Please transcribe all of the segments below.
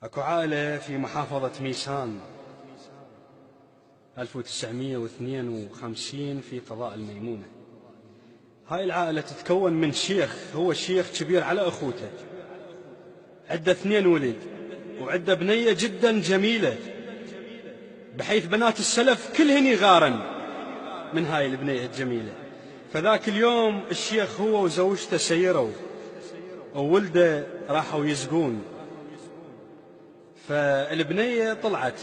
اكو عائلة في محافظة ميسان 1952 في قضاء الميمونة. هاي العائلة تتكون من شيخ، هو الشيخ كبير على أخوته، عنده 2 ولد وعنده بنية جدا جميلة، بحيث بنات السلف كلهن يغارن من هاي البنية الجميلة. فذاك اليوم الشيخ هو وزوجته سيروا وولده راحوا يسقون، فالبنية طلعت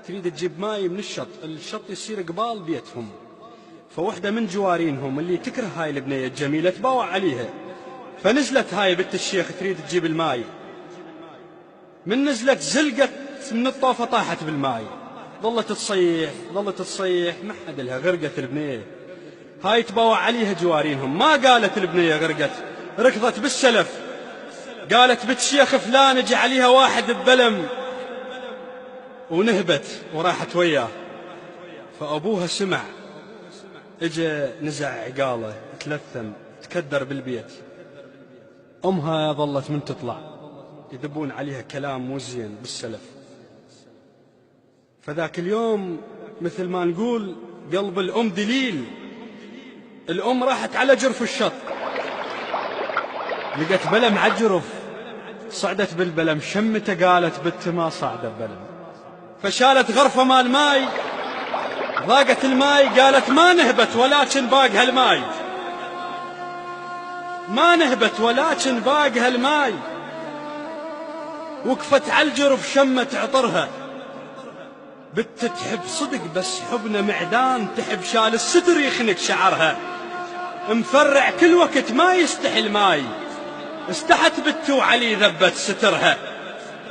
تريد تجيب ماي من الشط يصير قبال بيتهم، فوحدة من جوارينهم اللي تكره هاي البنية الجميلة تباوع عليها، فنزلت هاي بنت الشيخ تريد تجيب الماي، من نزلت زلقت من الطوفة طاحت بالماي، ظلت تصيح ما حد لها، غرقت البنية. هاي تباوع عليها جوارينهم، ما قالت البنية غرقت، ركضت بالسلف قالت بنت الشيخ فلان اجى عليها واحد ببلم، ونهبت وراحت وياه. فأبوها سمع، اجى نزع عقاله تلثم تكدر بالبيت. أمها ظلت من تطلع يذبون عليها كلام مو زين بالسلف. فذاك اليوم مثل ما نقول قلب الأم دليل، الأم راحت على جرف الشط لقت بلم عالجرف، صعدت بالبلم شمته قالت بنت ما صعدة ببلم، فشالت غرفة مال ماي ضاقت الماي، قالت ما نهبت ولكن باق هالماي، ما نهبت ولكن باق هالماي. وقفت عالجرف شمت عطرها، بنت تحب صدق بس حبنا معدان، تحب شال الستر يخنق شعرها، مفرع كل وقت ما يستحي الماي، استحت بنت وعلي ذبت سترها.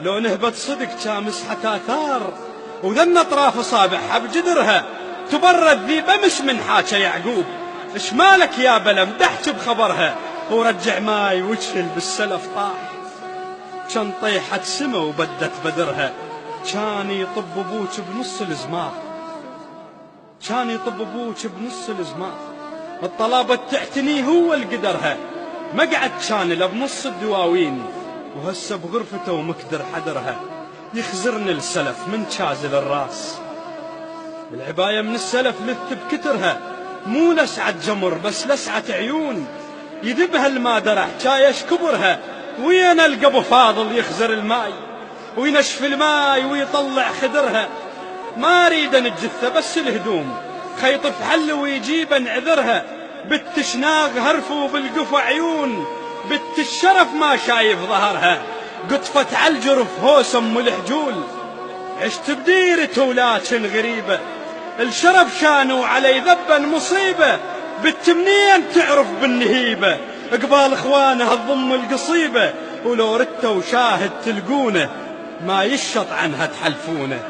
لو نهبت صدق كان مسحت آثار وذن اطراف اصابعها بجدرها، تبرد ذي بمس من حاجة يعقوب، اش مالك يا بلم دحت بخبرها، ورجع ماي وجهل بالسلف طاح، كان طيحت سما وبدت بدرها. كان يطب ابوك بنص الزمار، كان يطب ابوك بنص الزمار، الطلابة تعتني هو القدرها، مقعد كان له بنص الدواوين، وهسه بغرفته ومكدر حدرها. يخزرني السلف من شازل الراس، العباية من السلف لث بكترها، مو لسعة جمر بس لسعة عيون، يذبها الماء درح جايش كبرها. وين القبو فاضل يخزر الماي وينشف الماي ويطلع خدرها، ما اريد الجثة بس الهدوم، خيط في حل ويجيب نعذرها. بنت شناغ هرفوا بالقفا عيون، بنت الشرف ما شايف ظهرها، قطفت عالجرف هوس ام الحجول، عشت بديرته ولكن غريبة، الشرف شانوا علي ذبا مصيبة، بنت منين تعرف بالنهيبة، قبال اخوانها الضم القصيبة، ولو ردتوا شاهد تلقونه ما يشط عنها تحلفونه،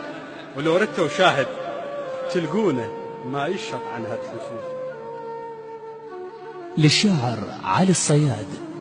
ولو ردتوا شاهد تلقونه ما يشط عنها تحلفونه. للشاعر علي الصياد.